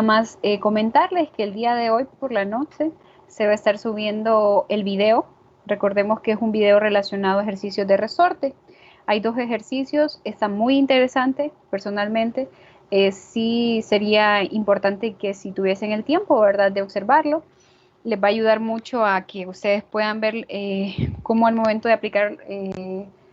más comentarles que el día de hoy por la noche se va a estar subiendo el video. Recordemos que es un video relacionado a ejercicios de resorte. Hay dos ejercicios, está muy interesante personalmente. Sí sería importante que si tuviesen el tiempo, ¿verdad?, de observarlo. Les va a ayudar mucho a que ustedes puedan ver cómo al momento de aplicar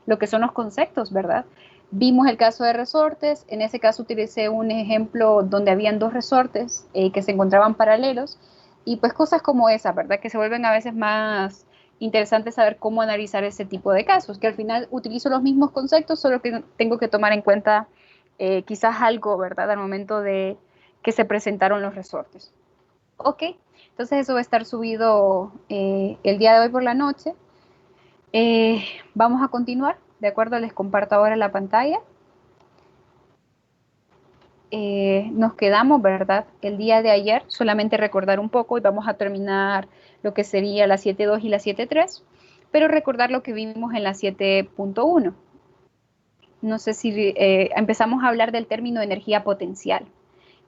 lo que son los conceptos, ¿verdad? Vimos el caso de resortes, en ese caso utilicé un ejemplo donde habían dos resortes que se encontraban paralelos y pues cosas como esa, ¿verdad? Que se vuelven a veces más interesantes saber cómo analizar ese tipo de casos, que al final utilizo los mismos conceptos, solo que tengo que tomar en cuenta quizás algo, ¿verdad? Al momento de que se presentaron los resortes. Ok, entonces eso va a estar subido el día de hoy por la noche. Vamos a continuar, ¿de acuerdo? Les comparto ahora la pantalla. Nos quedamos, ¿verdad? El día de ayer, solamente recordar un poco y vamos a terminar lo que sería la 7.2 y la 7.3, pero recordar lo que vimos en la 7.1. No sé si empezamos a hablar del término energía potencial.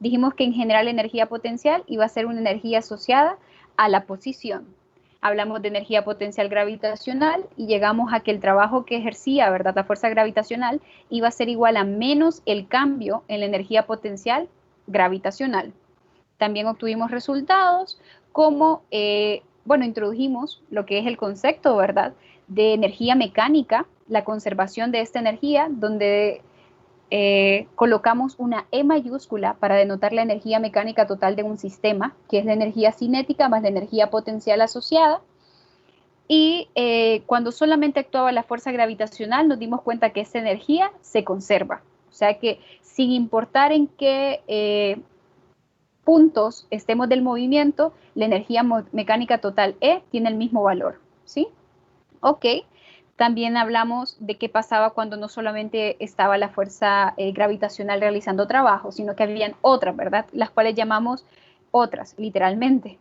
Dijimos que en general la energía potencial iba a ser una energía asociada a la posición. Hablamos de energía potencial gravitacional y llegamos a que el trabajo que ejercía, ¿verdad?, la fuerza gravitacional iba a ser igual a menos el cambio en la energía potencial gravitacional. También obtuvimos resultados como, bueno, introdujimos lo que es el concepto, ¿verdad?, de energía mecánica, la conservación de esta energía, donde colocamos una E mayúscula para denotar la energía mecánica total de un sistema, que es la energía cinética más la energía potencial asociada. Y cuando solamente actuaba la fuerza gravitacional, nos dimos cuenta que esa energía se conserva. O sea que sin importar en qué puntos estemos del movimiento, la energía mecánica total E tiene el mismo valor. ¿Sí? Ok, también hablamos de qué pasaba cuando no solamente estaba la fuerza gravitacional realizando trabajo, sino que habían otras, ¿verdad? Las cuales llamamos otras, literalmente.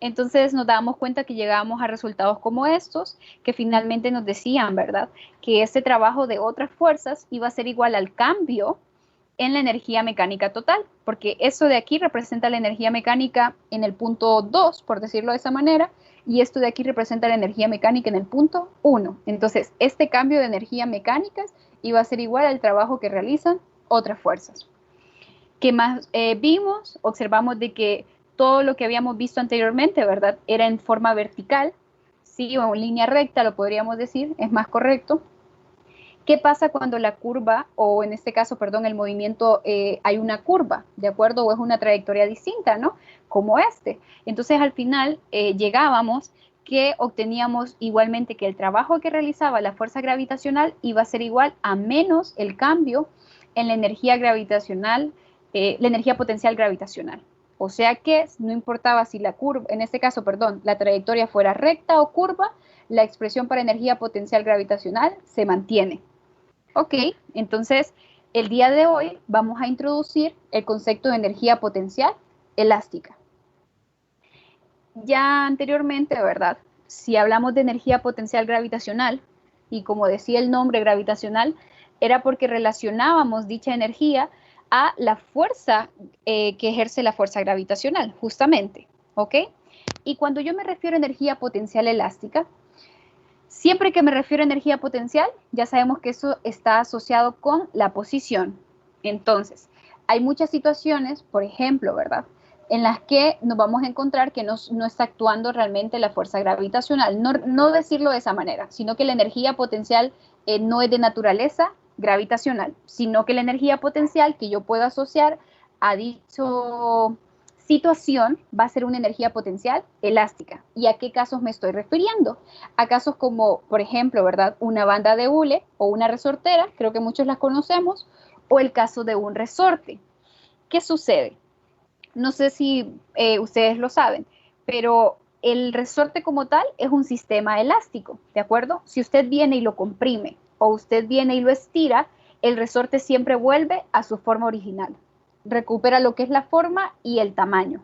Entonces nos dábamos cuenta que llegábamos a resultados como estos, que finalmente nos decían, ¿verdad?, que ese trabajo de otras fuerzas iba a ser igual al cambio en la energía mecánica total, porque eso de aquí representa la energía mecánica en el punto 2, por decirlo de esa manera, y esto de aquí representa la energía mecánica en el punto 1. Entonces, este cambio de energía mecánica iba a ser igual al trabajo que realizan otras fuerzas. ¿Qué más vimos? Observamos de que todo lo que habíamos visto anteriormente, ¿verdad?, era en forma vertical, sí, o en línea recta, lo podríamos decir, es más correcto. ¿Qué pasa cuando la curva, o en este caso, perdón, el movimiento, hay una curva, ¿de acuerdo? O es una trayectoria distinta, ¿no? Como este. Entonces, al final, llegábamos que obteníamos igualmente que el trabajo que realizaba la fuerza gravitacional iba a ser igual a menos el cambio en la energía gravitacional, la energía potencial gravitacional. O sea que no importaba si la curva, en este caso, perdón, la trayectoria fuera recta o curva, la expresión para energía potencial gravitacional se mantiene. Ok, entonces el día de hoy vamos a introducir el concepto de energía potencial elástica. Ya anteriormente, ¿verdad? Si hablamos de energía potencial gravitacional, y como decía el nombre gravitacional, era porque relacionábamos dicha energía a la fuerza que ejerce la fuerza gravitacional, justamente, ¿ok? Y cuando yo me refiero a energía potencial elástica, siempre que me refiero a energía potencial, ya sabemos que eso está asociado con la posición. Entonces, hay muchas situaciones, por ejemplo, ¿verdad?, en las que nos vamos a encontrar que no está actuando realmente la fuerza gravitacional. No decirlo de esa manera, sino que la energía potencial no es de naturaleza gravitacional, sino que la energía potencial que yo puedo asociar a dicho situación va a ser una energía potencial elástica. ¿Y a qué casos me estoy refiriendo? A casos como, por ejemplo, ¿verdad?, una banda de hule o una resortera, creo que muchos las conocemos, o el caso de un resorte. ¿Qué sucede? No sé si ustedes lo saben, pero el resorte como tal es un sistema elástico, ¿de acuerdo? Si usted viene y lo comprime o usted viene y lo estira, el resorte siempre vuelve a su forma original. Recupera lo que es la forma y el tamaño,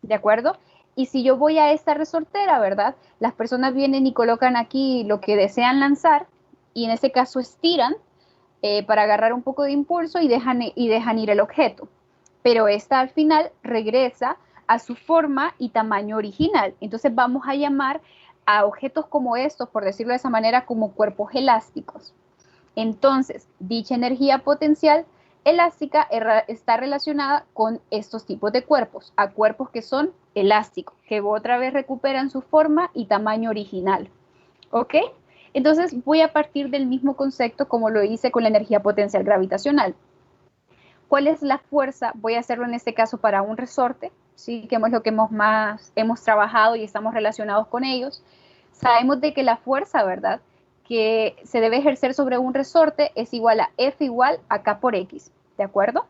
¿de acuerdo? Y si yo voy a esta resortera, ¿verdad? Las personas vienen y colocan aquí lo que desean lanzar y en ese caso estiran para agarrar un poco de impulso y dejan ir el objeto. pero esta al final regresa a su forma y tamaño original. Entonces vamos a llamar a objetos como estos, por decirlo de esa manera, como cuerpos elásticos. Entonces, dicha energía potencial elástica está relacionada con estos tipos de cuerpos, a cuerpos que son elásticos, que otra vez recuperan su forma y tamaño original. ¿Ok? Entonces voy a partir del mismo concepto como lo hice con la energía potencial gravitacional. ¿Cuál es la fuerza? Voy a hacerlo en este caso para un resorte, ¿sí? Que es lo que hemos trabajado y estamos relacionados con ellos. Sabemos de que la fuerza, ¿verdad?, que se debe ejercer sobre un resorte es igual a F igual a K por X, ¿de acuerdo?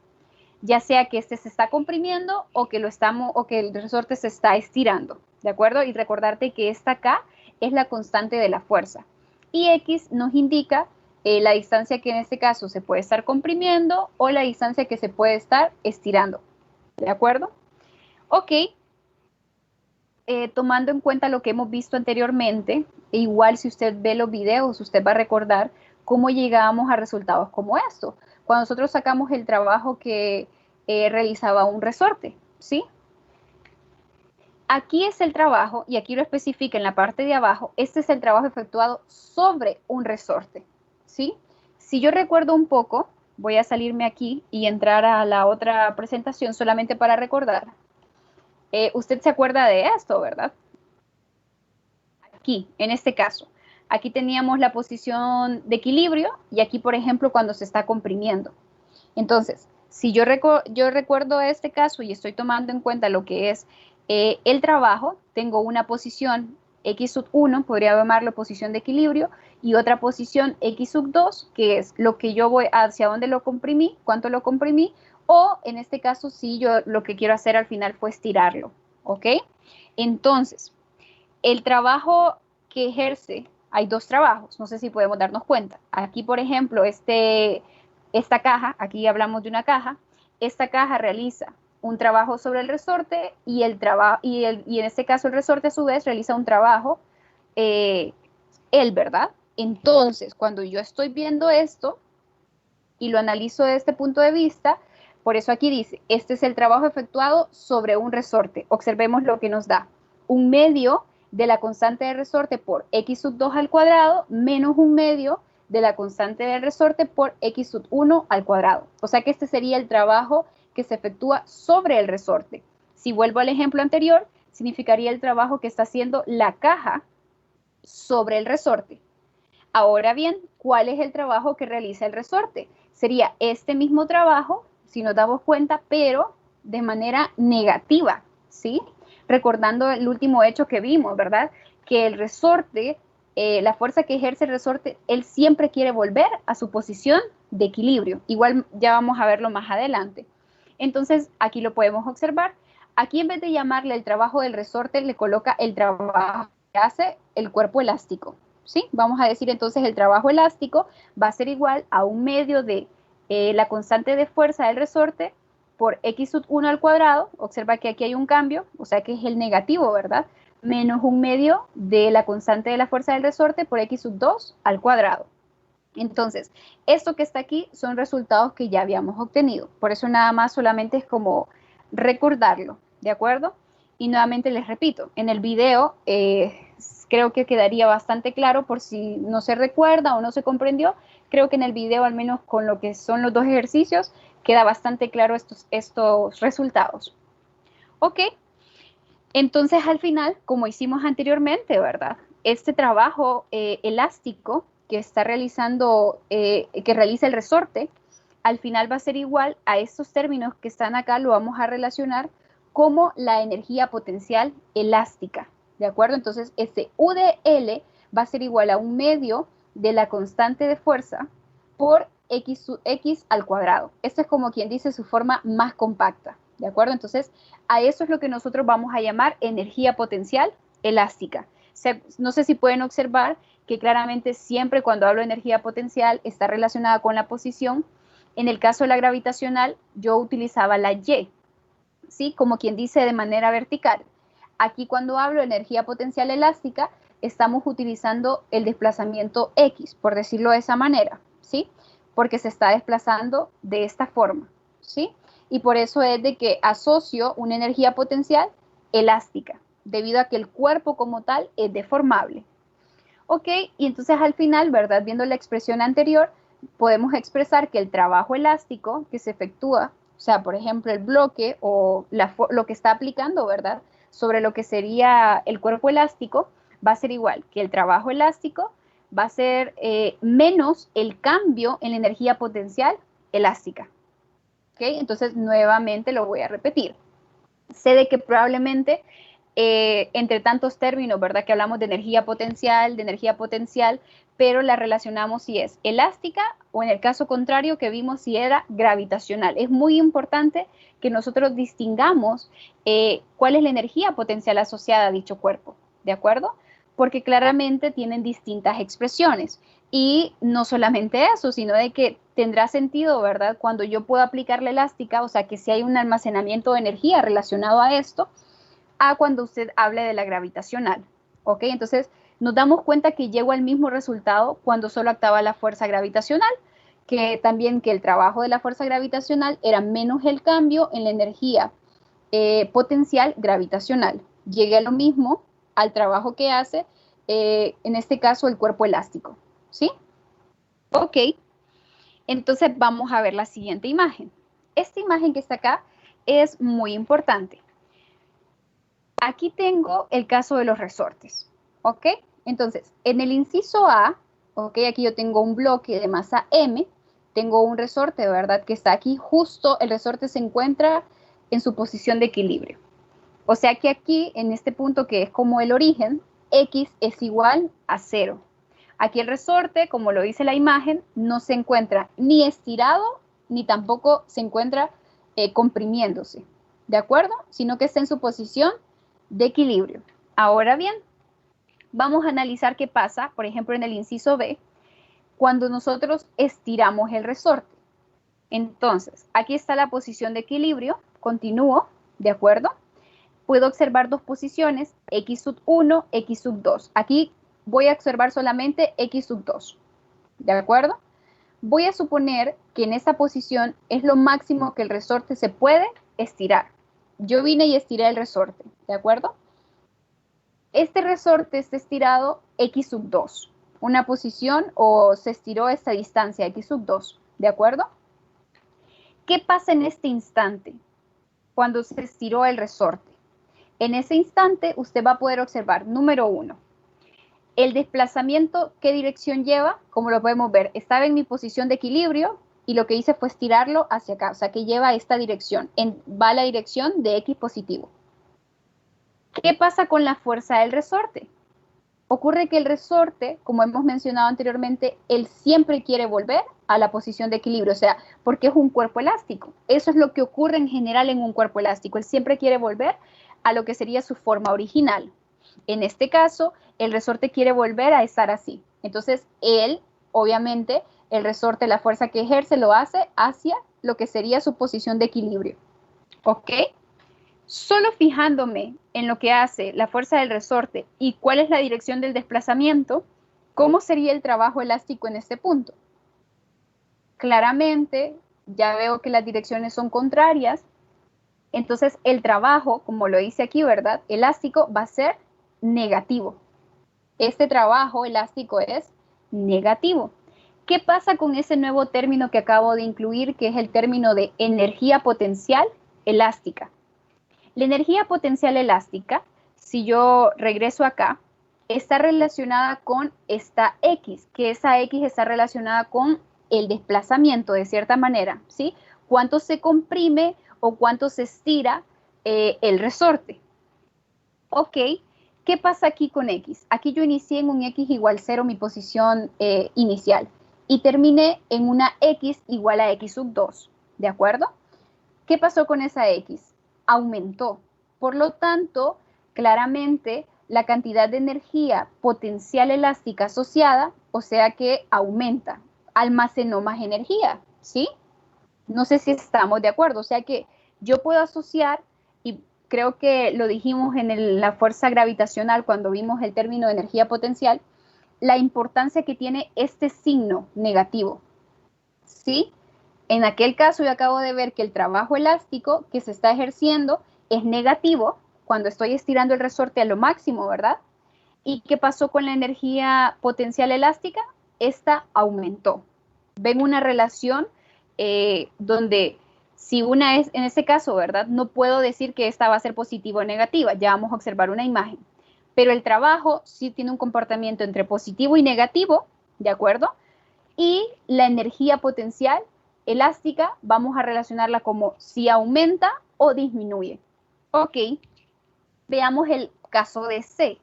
Ya sea que este se está comprimiendo o que el resorte se está estirando, ¿de acuerdo? Y recordarte que esta K es la constante de la fuerza. Y X nos indica la distancia que en este caso se puede estar comprimiendo o la distancia que se puede estar estirando, ¿de acuerdo? Ok, tomando en cuenta lo que hemos visto anteriormente, e igual si usted ve los videos, usted va a recordar cómo llegamos a resultados como esto. Cuando nosotros sacamos el trabajo que realizaba un resorte, ¿sí? Aquí es el trabajo, y aquí lo especifica en la parte de abajo, este es el trabajo efectuado sobre un resorte, ¿sí? Si yo recuerdo un poco, voy a salirme aquí y entrar a la otra presentación solamente para recordar. Usted se acuerda de esto, ¿verdad? Aquí, en este caso. Aquí teníamos la posición de equilibrio y aquí, por ejemplo, cuando se está comprimiendo. Entonces, si yo recuerdo este caso y estoy tomando en cuenta lo que es el trabajo, tengo una posición X sub 1, podría llamarlo posición de equilibrio, y otra posición X sub 2, que es lo que yo voy hacia dónde lo comprimí, cuánto lo comprimí, o en este caso, si yo lo que quiero hacer al final fue estirarlo, ¿ok? Entonces, el trabajo que ejerce, hay dos trabajos, no sé si podemos darnos cuenta. Aquí, por ejemplo, esta caja, aquí hablamos de una caja, esta caja realiza un trabajo sobre el resorte y en este caso el resorte a su vez realiza un trabajo, ¿verdad? Entonces, cuando yo estoy viendo esto y lo analizo desde este punto de vista, por eso aquí dice, este es el trabajo efectuado sobre un resorte. Observemos lo que nos da. Un medio de la constante de resorte por x sub 2 al cuadrado menos un medio de la constante del resorte por x sub 1 al cuadrado. O sea que este sería el trabajo que se efectúa sobre el resorte. Si vuelvo al ejemplo anterior, significaría el trabajo que está haciendo la caja sobre el resorte. Ahora bien, ¿cuál es el trabajo que realiza el resorte? Sería este mismo trabajo, si nos damos cuenta, pero de manera negativa, ¿sí? Recordando el último hecho que vimos, ¿verdad? Que el resorte, la fuerza que ejerce el resorte, él siempre quiere volver a su posición de equilibrio. Igual ya vamos a verlo más adelante. Entonces, aquí lo podemos observar. Aquí en vez de llamarle el trabajo del resorte, le coloca el trabajo que hace el cuerpo elástico. ¿Sí? Vamos a decir entonces el trabajo elástico va a ser igual a un medio de la constante de fuerza del resorte por x sub 1 al cuadrado, observa que aquí hay un cambio, o sea que es el negativo, ¿verdad? Menos un medio de la constante de la fuerza del resorte por x sub 2 al cuadrado. Entonces, esto que está aquí son resultados que ya habíamos obtenido, por eso nada más solamente es como recordarlo, ¿de acuerdo? Y nuevamente les repito, en el video creo que quedaría bastante claro por si no se recuerda o no se comprendió. Creo que en el video, al menos con lo que son los dos ejercicios, queda bastante claro estos resultados. Ok, entonces al final, como hicimos anteriormente, ¿verdad? Este trabajo elástico que está realizando, que realiza el resorte, al final va a ser igual a estos términos que están acá, lo vamos a relacionar como la energía potencial elástica, ¿de acuerdo? Entonces, este U de L va a ser igual a un medio de la constante de fuerza por x al cuadrado. Esto es como quien dice su forma más compacta, ¿de acuerdo? Entonces, a eso es lo que nosotros vamos a llamar energía potencial elástica. No sé si pueden observar que claramente siempre cuando hablo de energía potencial está relacionada con la posición. En el caso de la gravitacional, yo utilizaba la Y, ¿sí? Como quien dice de manera vertical. Aquí cuando hablo de energía potencial elástica, estamos utilizando el desplazamiento X, por decirlo de esa manera, ¿sí? Porque se está desplazando de esta forma, ¿sí? Y por eso es de que asocio una energía potencial elástica, debido a que el cuerpo como tal es deformable. ¿Ok? Y entonces al final, ¿verdad? Viendo la expresión anterior, podemos expresar que el trabajo elástico que se efectúa, o sea, por ejemplo, el bloque o lo que está aplicando, ¿verdad? Sobre lo que sería el cuerpo elástico, va a ser igual que el trabajo elástico, va a ser menos el cambio en la energía potencial elástica. ¿Ok? Entonces, nuevamente lo voy a repetir. Sé de que probablemente entre tantos términos, ¿verdad? Que hablamos de energía potencial, pero la relacionamos si es elástica o en el caso contrario que vimos si era gravitacional. Es muy importante que nosotros distingamos cuál es la energía potencial asociada a dicho cuerpo, ¿de acuerdo? Porque claramente tienen distintas expresiones. Y no solamente eso, sino de que tendrá sentido, ¿verdad? Cuando yo puedo aplicar la elástica, o sea, que si hay un almacenamiento de energía relacionado a esto, a cuando usted hable de la gravitacional, ¿ok? Entonces, nos damos cuenta que llego al mismo resultado cuando solo actúa la fuerza gravitacional, que también que el trabajo de la fuerza gravitacional era menos el cambio en la energía potencial gravitacional. Llegué a lo mismo al trabajo que hace, en este caso, el cuerpo elástico, ¿sí? Ok, entonces vamos a ver la siguiente imagen. Esta imagen que está acá es muy importante. Aquí tengo el caso de los resortes, ¿ok? Entonces, en el inciso A, ¿ok? Aquí yo tengo un bloque de masa M, tengo un resorte, ¿verdad? Que está aquí, justo el resorte se encuentra en su posición de equilibrio. O sea que aquí, en este punto que es como el origen, X es igual a 0. Aquí el resorte, como lo dice la imagen, no se encuentra ni estirado, ni tampoco se encuentra comprimiéndose, ¿de acuerdo? Sino que está en su posición de equilibrio. Ahora bien, vamos a analizar qué pasa, por ejemplo, en el inciso B, cuando nosotros estiramos el resorte. Entonces, aquí está la posición de equilibrio, continúo, ¿de acuerdo? Puedo observar dos posiciones, X sub 1, X sub 2. Aquí voy a observar solamente X sub 2, ¿de acuerdo? Voy a suponer que en esa posición es lo máximo que el resorte se puede estirar. Yo vine y estiré el resorte, ¿de acuerdo? Este resorte está estirado X sub 2, una posición o se estiró esta distancia X sub 2, ¿de acuerdo? ¿Qué pasa en este instante cuando se estiró el resorte? En ese instante usted va a poder observar, número 1, el desplazamiento, ¿qué dirección lleva? Como lo podemos ver, estaba en mi posición de equilibrio y lo que hice fue estirarlo hacia acá, o sea que lleva esta dirección, va la dirección de X positivo. ¿Qué pasa con la fuerza del resorte? Ocurre que el resorte, como hemos mencionado anteriormente, él siempre quiere volver a la posición de equilibrio, o sea, porque es un cuerpo elástico. Eso es lo que ocurre en general en un cuerpo elástico. Él siempre quiere volver a lo que sería su forma original. En este caso, el resorte quiere volver a estar así. Entonces, él, obviamente, el resorte, la fuerza que ejerce, lo hace hacia lo que sería su posición de equilibrio. ¿Ok? Solo fijándome en lo que hace la fuerza del resorte y cuál es la dirección del desplazamiento, ¿cómo sería el trabajo elástico en este punto? Claramente, ya veo que las direcciones son contrarias, entonces el trabajo, como lo dice aquí, ¿verdad? Elástico va a ser negativo. Este trabajo elástico es negativo. ¿Qué pasa con ese nuevo término que acabo de incluir, que es el término de energía potencial elástica? La energía potencial elástica, si yo regreso acá, está relacionada con esta X, que esa X está relacionada con el desplazamiento de cierta manera, ¿sí? Cuánto se comprime o cuánto se estira el resorte. Ok, ¿qué pasa aquí con X? Aquí yo inicié en un X igual 0 mi posición inicial y terminé en una X igual a X sub 2, ¿de acuerdo? ¿Qué pasó con esa X? Aumentó. Por lo tanto, claramente la cantidad de energía potencial elástica asociada, o sea que aumenta, almacenó más energía, ¿sí? No sé si estamos de acuerdo, o sea que yo puedo asociar, y creo que lo dijimos en la fuerza gravitacional cuando vimos el término de energía potencial, la importancia que tiene este signo negativo, ¿sí? En aquel caso yo acabo de ver que el trabajo elástico que se está ejerciendo es negativo cuando estoy estirando el resorte a lo máximo, ¿verdad? ¿Y qué pasó con la energía potencial elástica? Esta aumentó. Ven una relación donde si una es, en este caso, ¿verdad? No puedo decir que esta va a ser positiva o negativa, ya vamos a observar una imagen. Pero el trabajo sí tiene un comportamiento entre positivo y negativo, ¿de acuerdo? Y la energía potencial elástica vamos a relacionarla como si aumenta o disminuye. Ok, veamos el caso de C.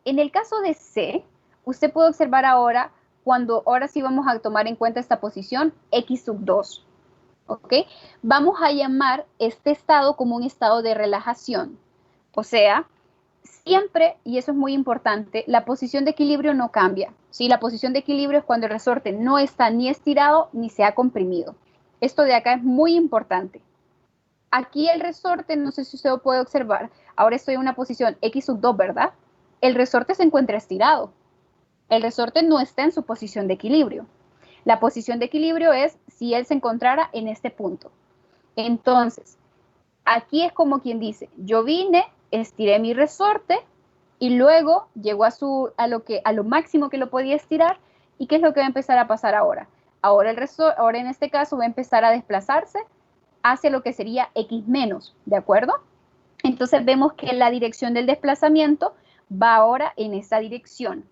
En el caso de C, usted puede observar ahora sí vamos a tomar en cuenta esta posición X sub 2. ¿Ok? Vamos a llamar este estado como un estado de relajación. O sea, siempre, y eso es muy importante, la posición de equilibrio no cambia. ¿Sí? La posición de equilibrio es cuando el resorte no está ni estirado ni se ha comprimido. Esto de acá es muy importante. Aquí el resorte, no sé si usted lo puede observar, ahora estoy en una posición X sub 2, ¿verdad? El resorte se encuentra estirado. El resorte no está en su posición de equilibrio. La posición de equilibrio es si él se encontrara en este punto. Entonces, aquí es como quien dice, yo vine, estiré mi resorte y luego llegó a lo máximo que lo podía estirar. ¿Y qué es lo que va a empezar a pasar ahora? Ahora en este caso va a empezar a desplazarse hacia lo que sería X menos, ¿de acuerdo? Entonces vemos que la dirección del desplazamiento va ahora en esa dirección.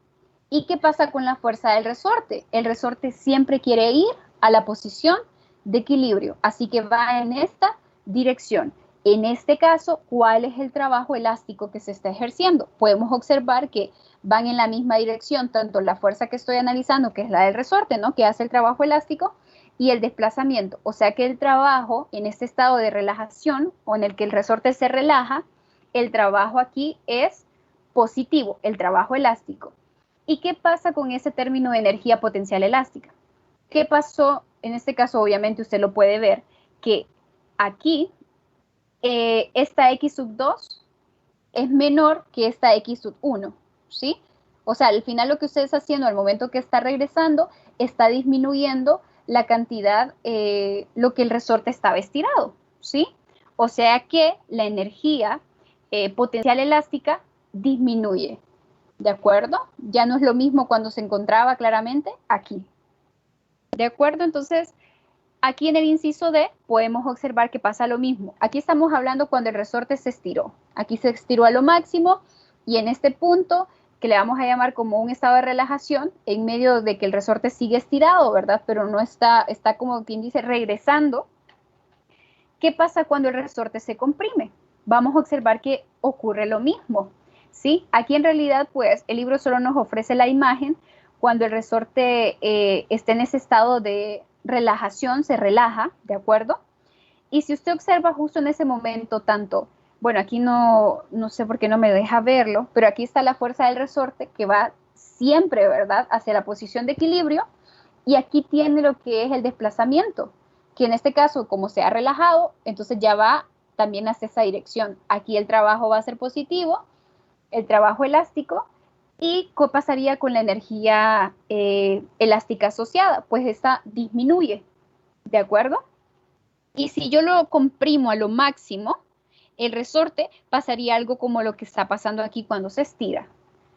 ¿Y qué pasa con la fuerza del resorte? El resorte siempre quiere ir a la posición de equilibrio, así que va en esta dirección. En este caso, ¿cuál es el trabajo elástico que se está ejerciendo? Podemos observar que van en la misma dirección, tanto la fuerza que estoy analizando, que es la del resorte, ¿no? Que hace el trabajo elástico, y el desplazamiento. O sea que el trabajo en este estado de relajación o en el que el resorte se relaja, el trabajo aquí es positivo, el trabajo elástico. ¿Y qué pasa con ese término de energía potencial elástica? ¿Qué pasó? En este caso, obviamente, usted lo puede ver, que aquí esta X sub 2 es menor que esta X sub 1, ¿sí? O sea, al final lo que usted está haciendo al momento que está regresando, está disminuyendo la cantidad, lo que el resorte estaba estirado, ¿sí? O sea que la energía potencial elástica disminuye, ¿de acuerdo? Ya no es lo mismo cuando se encontraba claramente aquí. ¿De acuerdo? Entonces, aquí en el inciso D podemos observar que pasa lo mismo. Aquí estamos hablando cuando el resorte se estiró. Aquí se estiró a lo máximo y en este punto, que le vamos a llamar como un estado de relajación, en medio de que el resorte sigue estirado, ¿verdad? Pero no está como quien dice regresando. ¿Qué pasa cuando el resorte se comprime? Vamos a observar que ocurre lo mismo, ¿sí? Aquí en realidad, pues, el libro solo nos ofrece la imagen cuando el resorte está en ese estado de relajación, se relaja, ¿de acuerdo? Y si usted observa justo en ese momento tanto, bueno, aquí no sé por qué no me deja verlo, pero aquí está la fuerza del resorte que va siempre, ¿verdad?, hacia la posición de equilibrio, y aquí tiene lo que es el desplazamiento, que en este caso, como se ha relajado, entonces ya va también hacia esa dirección. Aquí el trabajo va a ser positivo, el trabajo elástico. ¿Y qué pasaría con la energía elástica asociada? Pues esta disminuye, ¿de acuerdo? Y si yo lo comprimo a lo máximo, el resorte pasaría algo como lo que está pasando aquí cuando se estira.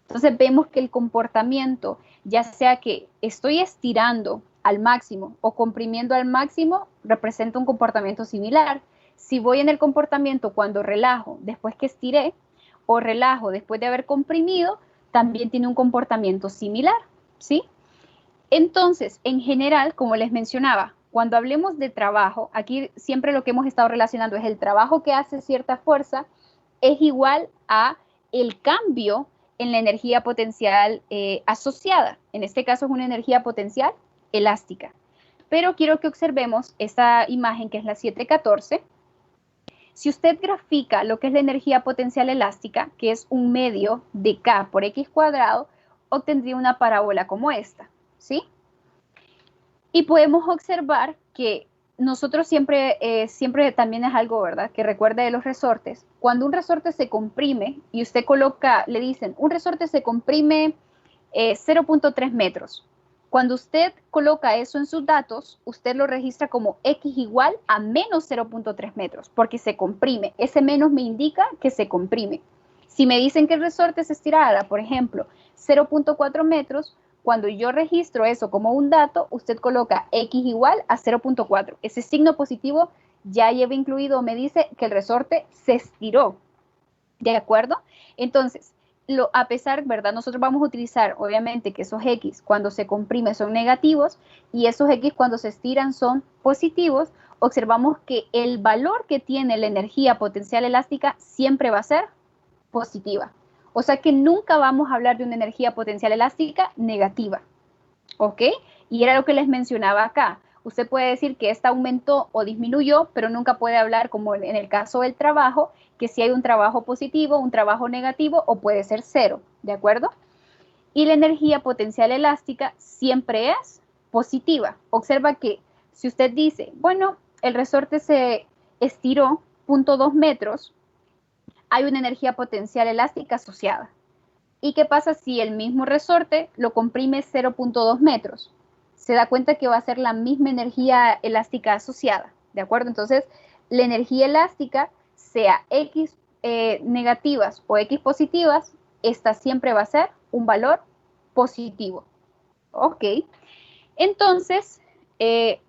Entonces vemos que el comportamiento, ya sea que estoy estirando al máximo o comprimiendo al máximo, representa un comportamiento similar. Si voy en el comportamiento cuando relajo después que estiré o relajo después de haber comprimido, también tiene un comportamiento similar, ¿sí? Entonces, en general, como les mencionaba, cuando hablemos de trabajo, aquí siempre lo que hemos estado relacionando es el trabajo que hace cierta fuerza es igual a el cambio en la energía potencial asociada. En este caso es una energía potencial elástica. Pero quiero que observemos esta imagen que es la 714. Si usted grafica lo que es la energía potencial elástica, que es un medio de K por X cuadrado, obtendría una parábola como esta, ¿sí? Y podemos observar que nosotros siempre también es algo, ¿verdad?, que recuerda de los resortes. Cuando un resorte se comprime y usted coloca, le dicen, un resorte se comprime 0.3 metros. Cuando usted coloca eso en sus datos, usted lo registra como X igual a menos 0.3 metros, porque se comprime. Ese menos me indica que se comprime. Si me dicen que el resorte se estirara, por ejemplo, 0.4 metros, cuando yo registro eso como un dato, usted coloca X igual a 0.4. Ese signo positivo ya lleva incluido, me dice que el resorte se estiró. ¿De acuerdo? Entonces, a pesar, ¿verdad? Nosotros vamos a utilizar, obviamente, que esos X cuando se comprime son negativos y esos X cuando se estiran son positivos. Observamos que el valor que tiene la energía potencial elástica siempre va a ser positiva. O sea que nunca vamos a hablar de una energía potencial elástica negativa. ¿Ok? Y era lo que les mencionaba acá. Usted puede decir que esta aumentó o disminuyó, pero nunca puede hablar, como en el caso del trabajo, que si hay un trabajo positivo, un trabajo negativo o puede ser cero, ¿de acuerdo? Y la energía potencial elástica siempre es positiva. Observa que si usted dice, bueno, el resorte se estiró 0.2 metros, hay una energía potencial elástica asociada. ¿Y qué pasa si el mismo resorte lo comprime 0.2 metros? Se da cuenta que va a ser la misma energía elástica asociada, ¿de acuerdo? Entonces, la energía elástica, sea X negativas o X positivas, esta siempre va a ser un valor positivo. Ok, entonces,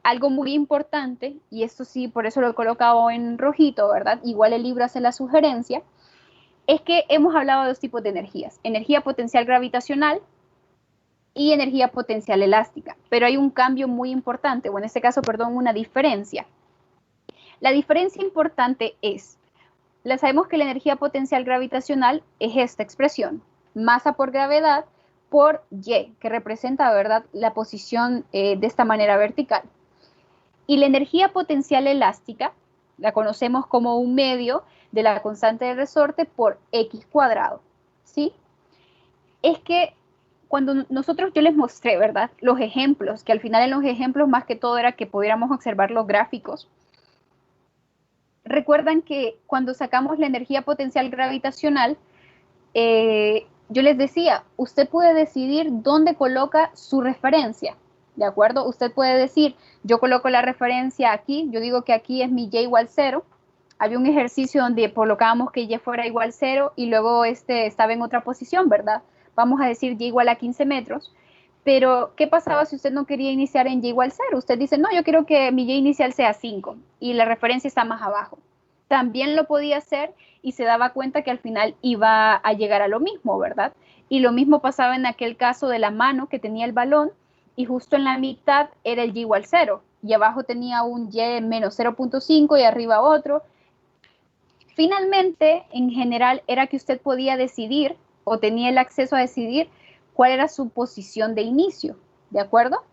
algo muy importante, y esto sí, por eso lo he colocado en rojito, ¿verdad? Igual el libro hace la sugerencia, es que hemos hablado de dos tipos de energías, energía potencial gravitacional y energía potencial elástica, pero hay un cambio muy importante, o en este caso, perdón, una diferencia. La diferencia importante es, sabemos que la energía potencial gravitacional es esta expresión, masa por gravedad por Y, que representa, ¿verdad?, la posición de esta manera vertical. Y la energía potencial elástica la conocemos como un medio de la constante de resorte por X cuadrado, ¿sí? Es que cuando nosotros, yo les mostré, ¿verdad?, los ejemplos, que al final en los ejemplos más que todo era que pudiéramos observar los gráficos. Recuerdan que cuando sacamos la energía potencial gravitacional, yo les decía, usted puede decidir dónde coloca su referencia, ¿de acuerdo? Usted puede decir, yo coloco la referencia aquí, yo digo que aquí es mi Y igual 0. Había un ejercicio donde colocábamos que Y fuera igual 0 y luego estaba en otra posición, ¿verdad? Vamos a decir Y igual a 15 metros. Pero, ¿qué pasaba si usted no quería iniciar en Y igual 0? Usted dice, no, yo quiero que mi Y inicial sea 5 y la referencia está más abajo. También lo podía hacer y se daba cuenta que al final iba a llegar a lo mismo, ¿verdad? Y lo mismo pasaba en aquel caso de la mano que tenía el balón y justo en la mitad era el Y igual 0 y abajo tenía un Y menos 0.5 y arriba otro. Finalmente, en general, era que usted podía decidir o tenía el acceso a decidir cuál era su posición de inicio, ¿de acuerdo?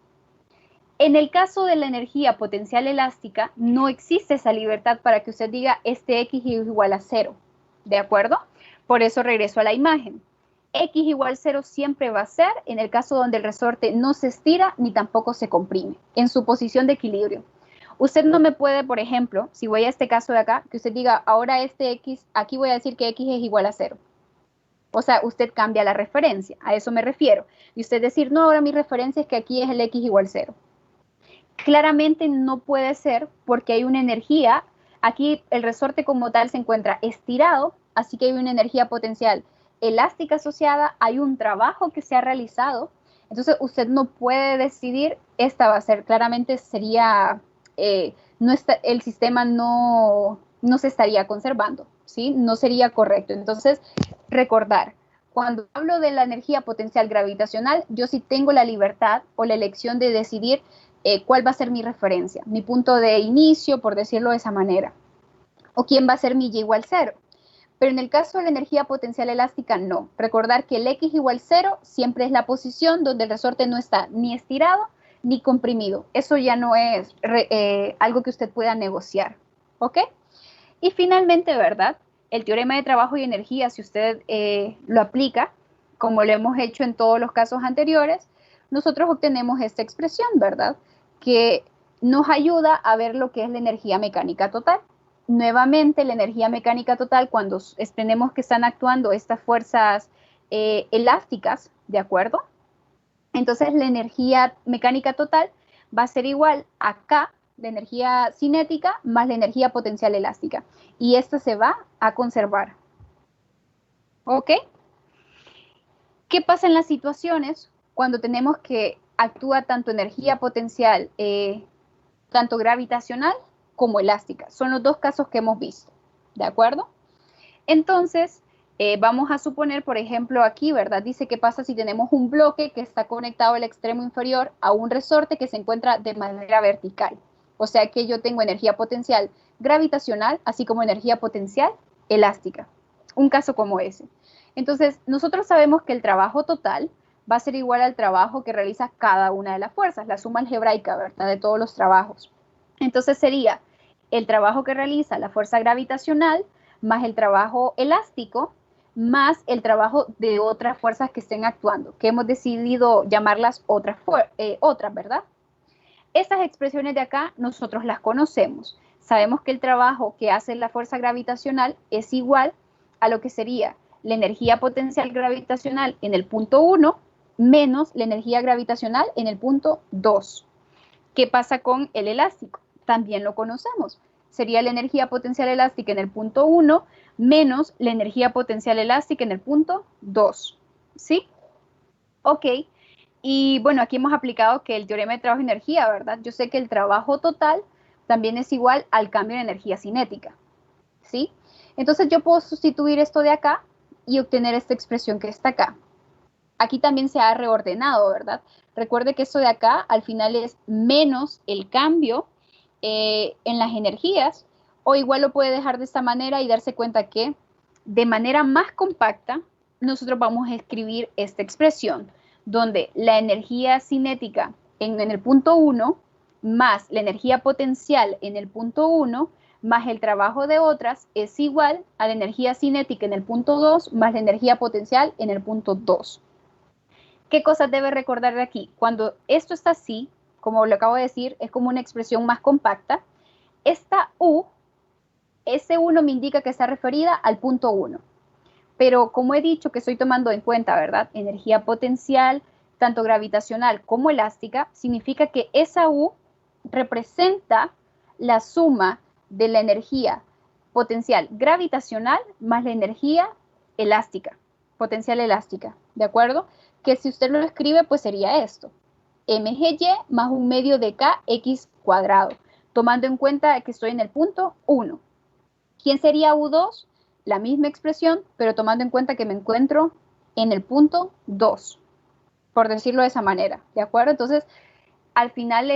En el caso de la energía potencial elástica, no existe esa libertad para que usted diga este X es igual a 0, ¿de acuerdo? Por eso regreso a la imagen. X igual 0 siempre va a ser en el caso donde el resorte no se estira ni tampoco se comprime, en su posición de equilibrio. Usted no me puede, por ejemplo, si voy a este caso de acá, que usted diga, ahora este X, aquí voy a decir que X es igual a 0. O sea, usted cambia la referencia, a eso me refiero. Y usted decir, no, ahora mi referencia es que aquí es el X igual 0. Claramente no puede ser porque hay una energía, aquí el resorte como tal se encuentra estirado, así que hay una energía potencial elástica asociada, hay un trabajo que se ha realizado, entonces usted no puede decidir, esta va a ser, claramente sería, no está, el sistema no se estaría conservando, ¿sí? No sería correcto. Entonces, recordar, cuando hablo de la energía potencial gravitacional, yo sí tengo la libertad o la elección de decidir cuál va a ser mi referencia, mi punto de inicio, por decirlo de esa manera, o quién va a ser mi Y igual 0. Pero en el caso de la energía potencial elástica, no. Recordar que el X igual 0 siempre es la posición donde el resorte no está ni estirado ni comprimido. Eso ya no es algo que usted pueda negociar. ¿Ok? Y finalmente, ¿verdad? El teorema de trabajo y energía, si usted lo aplica, como lo hemos hecho en todos los casos anteriores, nosotros obtenemos esta expresión, ¿verdad? Que nos ayuda a ver lo que es la energía mecánica total. Nuevamente, la energía mecánica total, cuando tenemos que están actuando estas fuerzas elásticas, ¿de acuerdo? Entonces la energía mecánica total va a ser igual a K, la energía cinética, más la energía potencial elástica. Y esta se va a conservar. ¿Ok? ¿Qué pasa en las situaciones cuando tenemos que actúa tanto energía potencial, tanto gravitacional como elástica? Son los dos casos que hemos visto, ¿de acuerdo? Entonces, vamos a suponer, por ejemplo, aquí, ¿verdad? Dice qué pasa si tenemos un bloque que está conectado al extremo inferior a un resorte que se encuentra de manera vertical. O sea que yo tengo energía potencial gravitacional, así como energía potencial elástica. Un caso como ese. Entonces, nosotros sabemos que el trabajo total va a ser igual al trabajo que realiza cada una de las fuerzas, la suma algebraica, ¿verdad? De todos los trabajos. Entonces sería el trabajo que realiza la fuerza gravitacional más el trabajo elástico, más el trabajo de otras fuerzas que estén actuando, que hemos decidido llamarlas otras, ¿verdad? Estas expresiones de acá nosotros las conocemos. Sabemos que el trabajo que hace la fuerza gravitacional es igual a lo que sería la energía potencial gravitacional en el punto 1 menos la energía gravitacional en el punto 2. ¿Qué pasa con el elástico? También lo conocemos. Sería la energía potencial elástica en el punto 1 menos la energía potencial elástica en el punto 2. ¿Sí? Ok. Y bueno, aquí hemos aplicado que el teorema de trabajo y energía, ¿verdad? Yo sé que el trabajo total también es igual al cambio de energía cinética. ¿Sí? Entonces yo puedo sustituir esto de acá y obtener esta expresión que está acá. Aquí también se ha reordenado, ¿verdad? Recuerde que esto de acá al final es menos el cambio en las energías, o igual lo puede dejar de esta manera y darse cuenta que de manera más compacta nosotros vamos a escribir esta expresión, donde la energía cinética en el punto 1 más la energía potencial en el punto 1 más el trabajo de otras es igual a la energía cinética en el punto 2 más la energía potencial en el punto 2. ¿Qué cosas debe recordar de aquí? Cuando esto está así, como lo acabo de decir, es como una expresión más compacta. Esta U, ese 1 me indica que está referida al punto 1. Pero como he dicho que estoy tomando en cuenta, ¿verdad? Energía potencial, tanto gravitacional como elástica, significa que esa U representa la suma de la energía potencial gravitacional más la energía elástica, potencial elástica, ¿de acuerdo? Que si usted lo escribe, pues sería esto, mgy más un medio de kx cuadrado, tomando en cuenta que estoy en el punto 1. ¿Quién sería U2? La misma expresión, pero tomando en cuenta que me encuentro en el punto 2, por decirlo de esa manera, ¿de acuerdo? Entonces, al final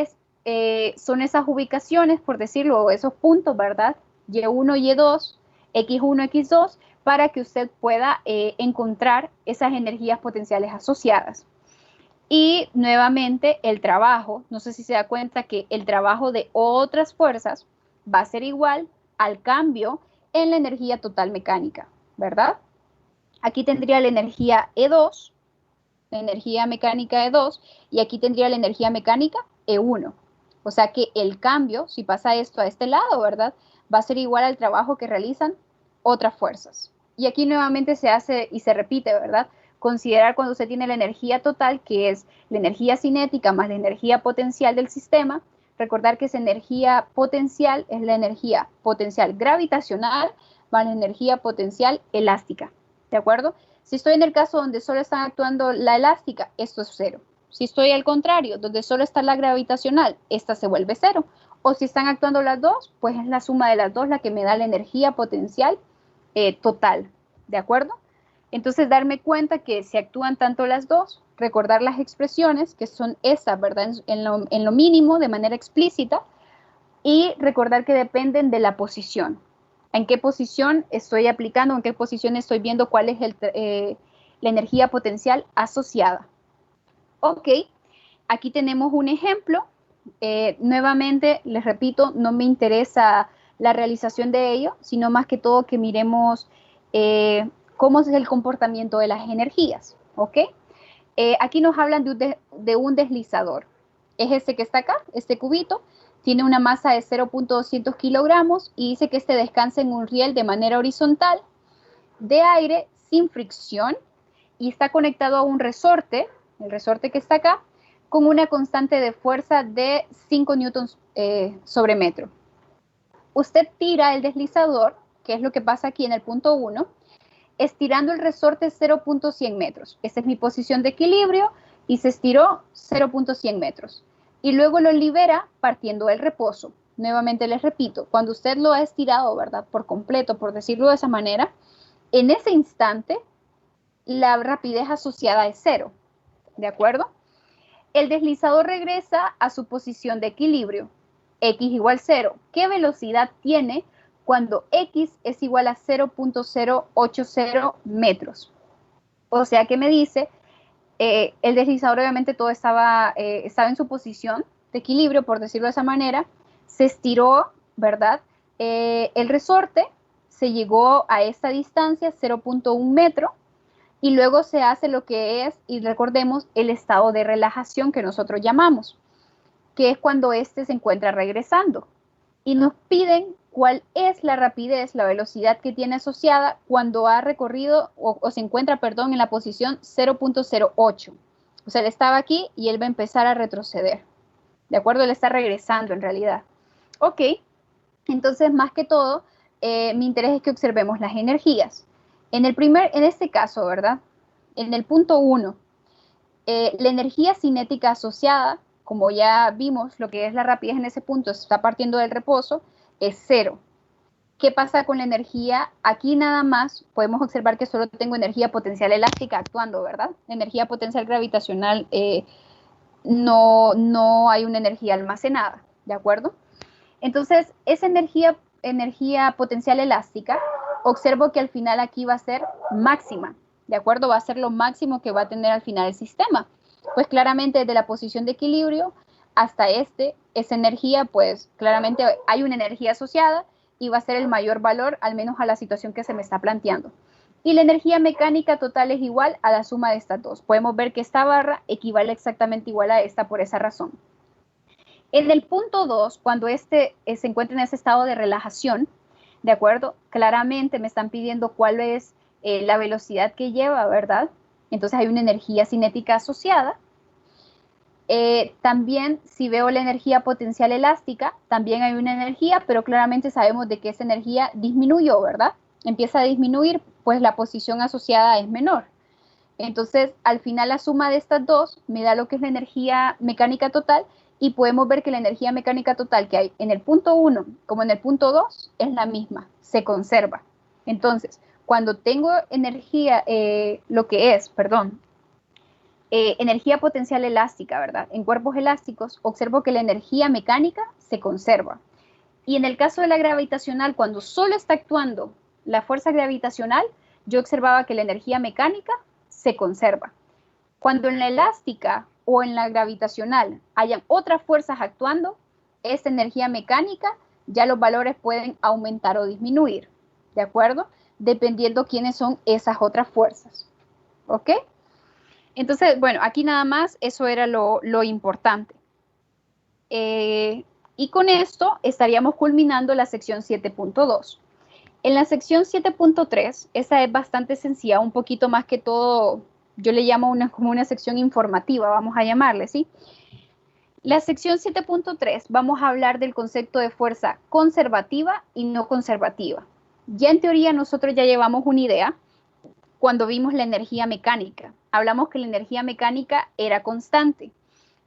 son esas ubicaciones, por decirlo, esos puntos, ¿verdad? Y1, Y2, X1, X2, para que usted pueda encontrar esas energías potenciales asociadas. Y nuevamente el trabajo, no sé si se da cuenta que el trabajo de otras fuerzas va a ser igual al cambio en la energía total mecánica, ¿verdad? Aquí tendría la energía E2, la energía mecánica E2, y aquí tendría la energía mecánica E1. O sea que el cambio, si pasa esto a este lado, ¿verdad? Va a ser igual al trabajo que realizan otras fuerzas. Y aquí nuevamente se hace y se repite, ¿verdad? Considerar cuando usted tiene la energía total, que es la energía cinética más la energía potencial del sistema, recordar que esa energía potencial es la energía potencial gravitacional más la energía potencial elástica, ¿de acuerdo? Si estoy en el caso donde solo está actuando la elástica, esto es 0. Si estoy al contrario, donde solo está la gravitacional, esta se vuelve 0. O si están actuando las dos, pues es la suma de las dos la que me da la energía potencial total, ¿de acuerdo? Entonces darme cuenta que si actúan tanto las dos, recordar las expresiones, que son esas, ¿verdad? En lo mínimo, de manera explícita, y recordar que dependen de la posición. En qué posición estoy aplicando, en qué posición estoy viendo cuál es la energía potencial asociada. Ok, aquí tenemos un ejemplo. Nuevamente, les repito, no me interesa la realización de ello, sino más que todo que miremos cómo es el comportamiento de las energías. ¿Ok? Aquí nos hablan de un deslizador. Es este que está acá, este cubito. Tiene una masa de 0.200 kilogramos y dice que este descansa en un riel de manera horizontal de aire sin fricción y está conectado a un resorte el resorte que está acá, con una constante de fuerza de 5 newtons sobre metro. Usted tira el deslizador, que es lo que pasa aquí en el punto 1, estirando el resorte 0.100 metros. Esta es mi posición de equilibrio y se estiró 0.100 metros. Y luego lo libera partiendo del reposo. Nuevamente les repito, cuando usted lo ha estirado, ¿verdad? Por completo, por decirlo de esa manera, en ese instante la rapidez asociada es 0, ¿de acuerdo? El deslizador regresa a su posición de equilibrio, x igual 0. ¿Qué velocidad tiene cuando x es igual a 0.080 metros? O sea que me dice, el deslizador obviamente todo estaba en su posición de equilibrio, por decirlo de esa manera, se estiró, ¿verdad? El resorte se llegó a esta distancia, 0.1 metro, y luego se hace lo que es, y recordemos, el estado de relajación que nosotros llamamos, que es cuando este se encuentra regresando. Y nos piden cuál es la rapidez, la velocidad que tiene asociada cuando ha recorrido o se encuentra, perdón, en la posición 0.08. O sea, él estaba aquí y él va a empezar a retroceder. ¿De acuerdo? Él está regresando en realidad. Ok, entonces más que todo, mi interés es que observemos las energías. En este caso, ¿verdad? En el punto 1, la energía cinética asociada, como ya vimos lo que es la rapidez en ese punto, está partiendo del reposo, es 0. ¿Qué pasa con la energía? Aquí nada más podemos observar que solo tengo energía potencial elástica actuando, ¿verdad? Energía potencial gravitacional, no hay una energía almacenada, ¿de acuerdo? Entonces, esa energía potencial elástica, observo que al final aquí va a ser máxima, ¿de acuerdo? Va a ser lo máximo que va a tener al final el sistema. Pues claramente desde la posición de equilibrio hasta esa energía, pues claramente hay una energía asociada y va a ser el mayor valor, al menos a la situación que se me está planteando. Y la energía mecánica total es igual a la suma de estas dos. Podemos ver que esta barra equivale exactamente igual a esta por esa razón. En el punto 2, cuando se encuentra en ese estado de relajación, ¿de acuerdo? Claramente me están pidiendo cuál es la velocidad que lleva, ¿verdad? Entonces hay una energía cinética asociada. También, si veo la energía potencial elástica, también hay una energía, pero claramente sabemos de que esa energía disminuyó, ¿verdad? Empieza a disminuir, pues la posición asociada es menor. Entonces, al final la suma de estas dos me da lo que es la energía mecánica total y podemos ver que la energía mecánica total que hay en el punto 1 como en el punto 2 es la misma, se conserva. Entonces, cuando tengo energía, energía potencial elástica, ¿verdad? En cuerpos elásticos, observo que la energía mecánica se conserva. Y en el caso de la gravitacional, cuando solo está actuando la fuerza gravitacional, yo observaba que la energía mecánica se conserva. Cuando en la elástica o en la gravitacional hayan otras fuerzas actuando, esa energía mecánica ya los valores pueden aumentar o disminuir, ¿de acuerdo? Dependiendo quiénes son esas otras fuerzas, ¿ok? Entonces, bueno, aquí nada más eso era lo importante. Y con esto estaríamos culminando la sección 7.2. En la sección 7.3, esa es bastante sencilla, un poquito más que todo, yo le llamo como una sección informativa, vamos a llamarle, ¿sí? La sección 7.3 vamos a hablar del concepto de fuerza conservativa y no conservativa. Ya en teoría nosotros ya llevamos una idea cuando vimos la energía mecánica. Hablamos que la energía mecánica era constante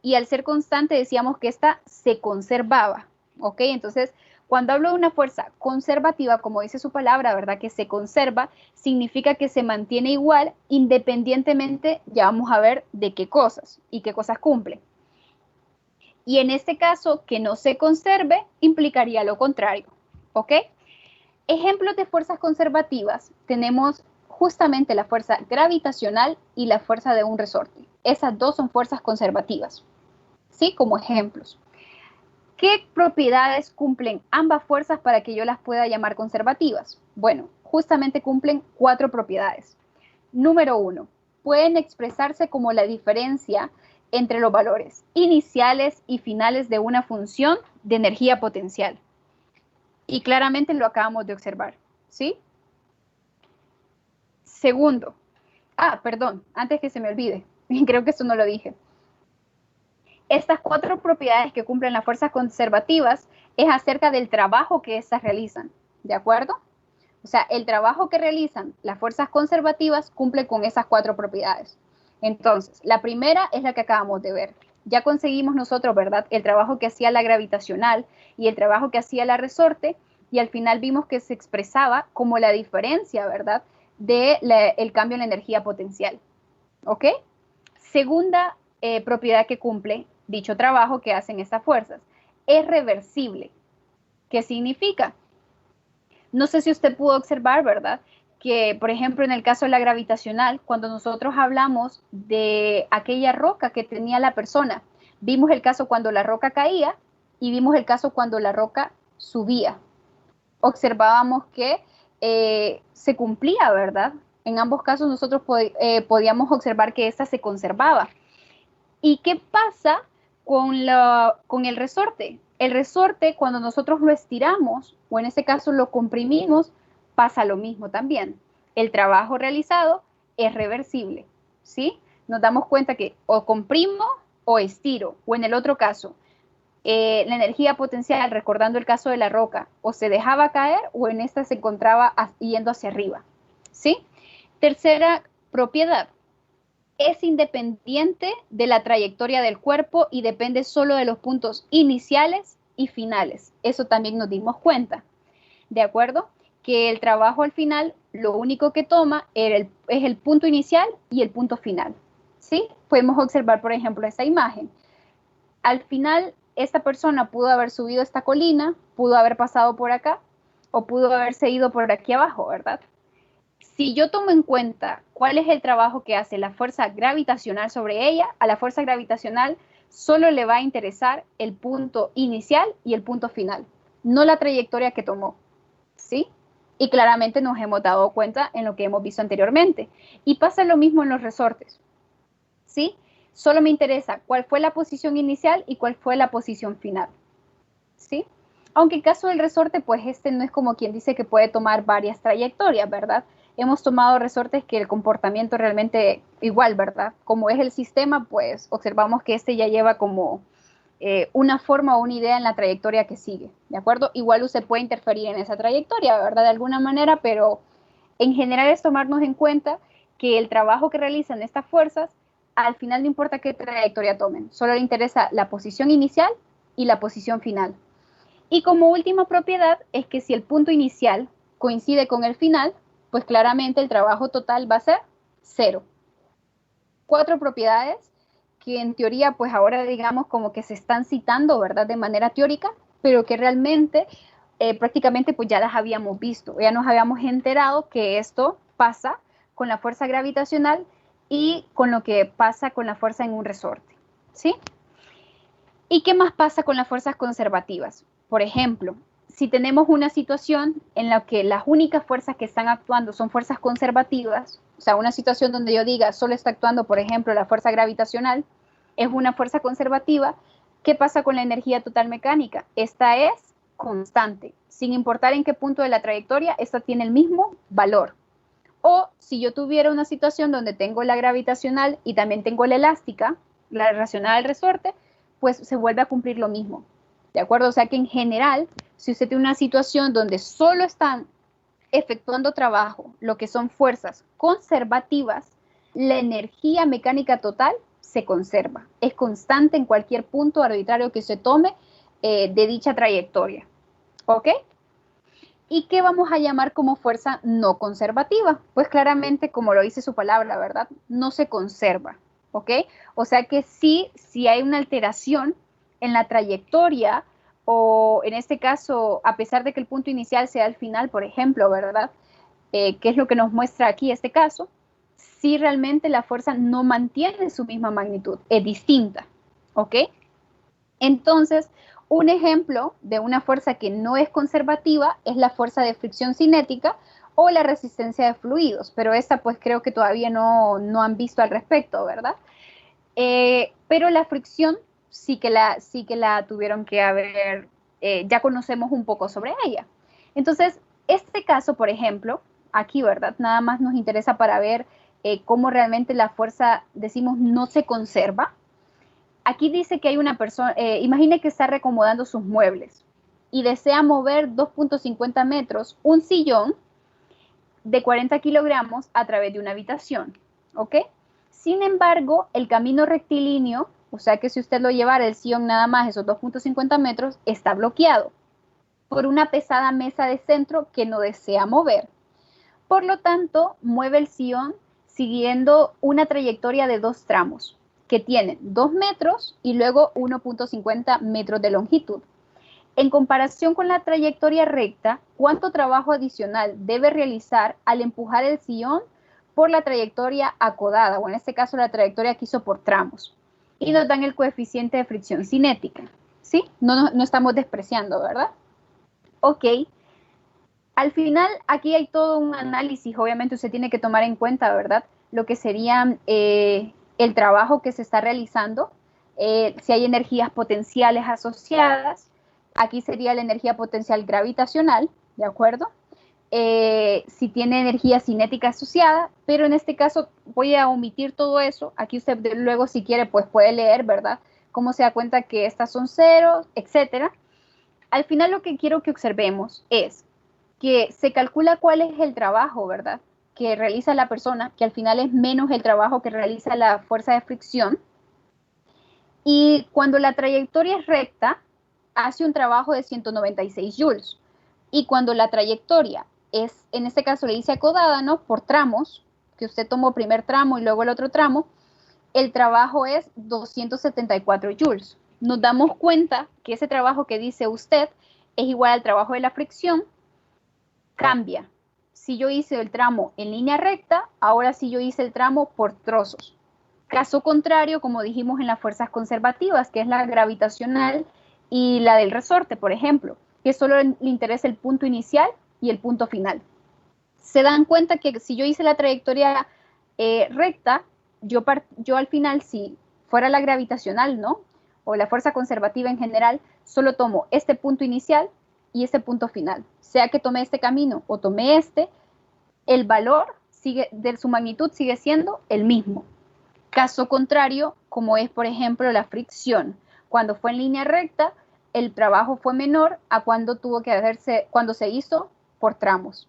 y al ser constante decíamos que esta se conservaba, ¿ok? Entonces, cuando hablo de una fuerza conservativa, como dice su palabra, ¿verdad? Que se conserva, significa que se mantiene igual independientemente, ya vamos a ver de qué cosas y qué cosas cumple. Y en este caso, que no se conserve implicaría lo contrario, ¿ok? Ejemplos de fuerzas conservativas tenemos justamente la fuerza gravitacional y la fuerza de un resorte. Esas dos son fuerzas conservativas, ¿sí? Como ejemplos. ¿Qué propiedades cumplen ambas fuerzas para que yo las pueda llamar conservativas? Bueno, justamente cumplen 4 propiedades. Número 1, pueden expresarse como la diferencia entre los valores iniciales y finales de una función de energía potencial. Y claramente lo acabamos de observar, ¿sí? Segundo, perdón, antes que se me olvide. creo que eso no lo dije. Estas 4 propiedades que cumplen las fuerzas conservativas es acerca del trabajo que éstas realizan, ¿de acuerdo? O sea, el trabajo que realizan las fuerzas conservativas cumple con esas 4 propiedades. Entonces, la primera es la que acabamos de ver. Ya conseguimos nosotros, ¿verdad?, el trabajo que hacía la gravitacional y el trabajo que hacía la resorte, y al final vimos que se expresaba como la diferencia, ¿verdad?, del cambio en la energía potencial. ¿Ok? Segunda propiedad que cumple dicho trabajo que hacen estas fuerzas. Es reversible. ¿Qué significa? No sé si usted pudo observar, ¿verdad?, que, por ejemplo, en el caso de la gravitacional, cuando nosotros hablamos de aquella roca que tenía la persona, vimos el caso cuando la roca caía y vimos el caso cuando la roca subía. Observábamos que se cumplía, ¿verdad? En ambos casos nosotros podíamos observar que esta se conservaba. ¿Y qué pasa con el resorte? El resorte, cuando nosotros lo estiramos, o en este caso lo comprimimos, pasa lo mismo también. El trabajo realizado es reversible, ¿sí? Nos damos cuenta que o comprimo o estiro, o en el otro caso, la energía potencial, recordando el caso de la roca, o se dejaba caer o en esta se encontraba yendo hacia arriba, ¿sí? Tercera propiedad, es independiente de la trayectoria del cuerpo y depende solo de los puntos iniciales y finales. Eso también nos dimos cuenta, ¿de acuerdo? Que el trabajo al final lo único que toma es el punto inicial y el punto final, ¿sí? Podemos observar, por ejemplo, esta imagen. Al final, esta persona pudo haber subido esta colina, pudo haber pasado por acá o pudo haberse ido por aquí abajo, ¿verdad? Si yo tomo en cuenta cuál es el trabajo que hace la fuerza gravitacional sobre ella, a la fuerza gravitacional solo le va a interesar el punto inicial y el punto final, no la trayectoria que tomó, ¿sí? Y claramente nos hemos dado cuenta en lo que hemos visto anteriormente. Y pasa lo mismo en los resortes, ¿sí? Solo me interesa cuál fue la posición inicial y cuál fue la posición final, ¿sí? Aunque en caso del resorte, pues este no es como quien dice que puede tomar varias trayectorias, ¿verdad? Hemos tomado resortes que el comportamiento realmente igual, ¿verdad? Como es el sistema, pues observamos que este ya lleva como una forma o una idea en la trayectoria que sigue, ¿de acuerdo? Igual usted puede interferir en esa trayectoria, ¿verdad? De alguna manera, pero en general es tomarnos en cuenta que el trabajo que realizan estas fuerzas, al final no importa qué trayectoria tomen, solo le interesa la posición inicial y la posición final. Y como última propiedad es que si el punto inicial coincide con el final, pues claramente el trabajo total va a ser 0. 4 propiedades que en teoría pues ahora digamos como que se están citando, ¿verdad? De manera teórica, pero que realmente prácticamente pues ya las habíamos visto, ya nos habíamos enterado que esto pasa con la fuerza gravitacional y con lo que pasa con la fuerza en un resorte, ¿sí? ¿Y qué más pasa con las fuerzas conservativas? Por ejemplo, si tenemos una situación en la que las únicas fuerzas que están actuando son fuerzas conservativas, o sea, una situación donde yo diga solo está actuando, por ejemplo, la fuerza gravitacional, es una fuerza conservativa, ¿qué pasa con la energía total mecánica? Esta es constante, sin importar en qué punto de la trayectoria, esta tiene el mismo valor. O si yo tuviera una situación donde tengo la gravitacional y también tengo la elástica, la relacionada al resorte, pues se vuelve a cumplir lo mismo, ¿de acuerdo? O sea que en general, si usted tiene una situación donde solo están efectuando trabajo, lo que son fuerzas conservativas, la energía mecánica total se conserva, es constante en cualquier punto arbitrario que se tome de dicha trayectoria, ¿ok? ¿Y qué vamos a llamar como fuerza no conservativa? Pues claramente, como lo dice su palabra, ¿verdad? No se conserva, ¿ok? O sea que sí, si hay una alteración en la trayectoria o en este caso, a pesar de que el punto inicial sea el final, por ejemplo, ¿verdad? ¿Qué es lo que nos muestra aquí este caso? Si realmente la fuerza no mantiene su misma magnitud, es distinta, ¿ok? Entonces, un ejemplo de una fuerza que no es conservativa es la fuerza de fricción cinética o la resistencia de fluidos, pero esta pues creo que todavía no han visto al respecto, ¿verdad? Pero la fricción sí que la tuvieron que haber, ya conocemos un poco sobre ella. Entonces, este caso, por ejemplo, aquí, ¿verdad? Nada más nos interesa para ver cómo realmente la fuerza, decimos, no se conserva. Aquí dice que hay una persona, imagine que está reacomodando sus muebles y desea mover 2.50 metros un sillón de 40 kilogramos a través de una habitación, ¿ok? Sin embargo, el camino rectilíneo, o sea que si usted lo llevara el sillón nada más esos 2.50 metros, está bloqueado por una pesada mesa de centro que no desea mover. Por lo tanto, mueve el sillón siguiendo una trayectoria de 2 tramos que tienen 2 metros y luego 1.50 metros de longitud. En comparación con la trayectoria recta, ¿cuánto trabajo adicional debe realizar al empujar el sillón por la trayectoria acodada, o en este caso la trayectoria que hizo por tramos? Y nos dan el coeficiente de fricción cinética, ¿sí? No estamos despreciando, ¿verdad? Ok. Al final, aquí hay todo un análisis, obviamente usted tiene que tomar en cuenta, ¿verdad? Lo que sería el trabajo que se está realizando, si hay energías potenciales asociadas, aquí sería la energía potencial gravitacional, ¿de acuerdo? Si tiene energía cinética asociada, pero en este caso voy a omitir todo eso, aquí usted luego si quiere pues puede leer, ¿verdad? Cómo se da cuenta que estas son ceros, etcétera. Al final lo que quiero que observemos es que se calcula cuál es el trabajo, ¿verdad?, que realiza la persona, que al final es menos el trabajo que realiza la fuerza de fricción. Y cuando la trayectoria es recta, hace un trabajo de 196 joules. Y cuando la trayectoria es, en este caso le dice acodada, ¿no?, por tramos, que usted tomó primer tramo y luego el otro tramo, el trabajo es 274 joules. Nos damos cuenta que ese trabajo que dice usted es igual al trabajo de la fricción. Cambia. Si yo hice el tramo en línea recta, ahora sí yo hice el tramo por trozos. Caso contrario, como dijimos en las fuerzas conservativas, que es la gravitacional y la del resorte, por ejemplo, que solo le interesa el punto inicial y el punto final. Se dan cuenta que si yo hice la trayectoria recta, yo al final, si fuera la gravitacional, ¿no?, o la fuerza conservativa en general, solo tomo este punto inicial y este punto final. Sea que tomé este camino o tomé este, el valor de su magnitud sigue siendo el mismo. Caso contrario, como es, por ejemplo, la fricción. Cuando fue en línea recta, el trabajo fue menor a cuando tuvo que hacerse, cuando se hizo por tramos.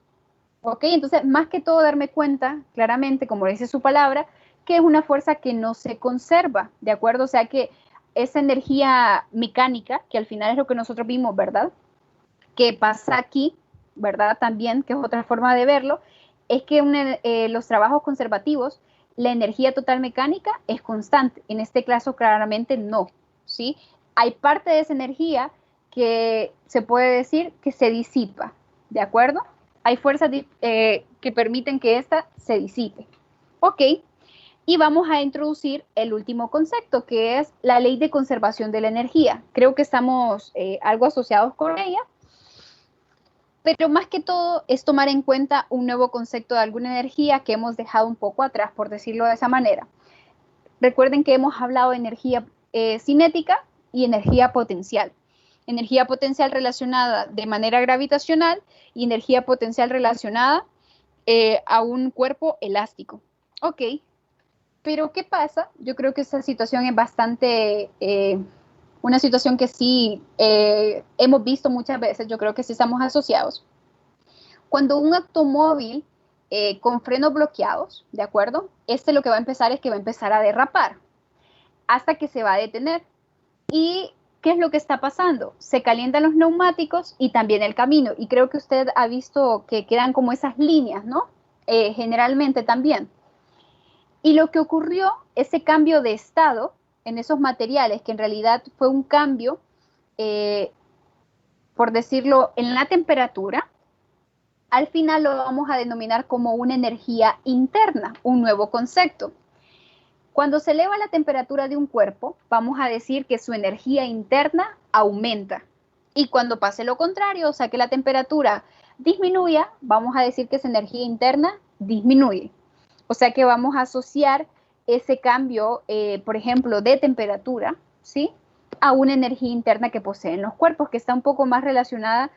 ¿Ok? Entonces, más que todo, darme cuenta claramente, como dice su palabra, que es una fuerza que no se conserva, ¿de acuerdo? O sea que esa energía mecánica, que al final es lo que nosotros vimos, ¿verdad?, que pasa aquí, ¿verdad?, también, que es otra forma de verlo, es que los trabajos conservativos, la energía total mecánica es constante. En este caso, claramente no, ¿sí? Hay parte de esa energía que se puede decir que se disipa, ¿de acuerdo? Hay fuerzas que permiten que ésta se disipe. Ok, y vamos a introducir el último concepto, que es la ley de conservación de la energía. Creo que estamos algo asociados con ella, pero más que todo es tomar en cuenta un nuevo concepto de alguna energía que hemos dejado un poco atrás, por decirlo de esa manera. Recuerden que hemos hablado de energía cinética y energía potencial. Energía potencial relacionada de manera gravitacional y energía potencial relacionada a un cuerpo elástico. Ok, pero ¿qué pasa? Yo creo que esa situación es bastante... una situación que sí hemos visto muchas veces, yo creo que sí estamos asociados. Cuando un automóvil con frenos bloqueados, ¿de acuerdo? Este lo que va a empezar es que va a empezar a derrapar hasta que se va a detener. ¿Y qué es lo que está pasando? Se calientan los neumáticos y también el camino. Y creo que usted ha visto que quedan como esas líneas, ¿no? Generalmente también. Y lo que ocurrió, ese cambio de estado en esos materiales, que en realidad fue un cambio, por decirlo, en la temperatura, al final lo vamos a denominar como una energía interna, un nuevo concepto. Cuando se eleva la temperatura de un cuerpo, vamos a decir que su energía interna aumenta. Y cuando pase lo contrario, o sea que la temperatura disminuya, vamos a decir que esa energía interna disminuye. O sea que vamos a asociar ese cambio, por ejemplo, de temperatura, ¿sí?, a una energía interna que poseen los cuerpos, que está un poco más relacionada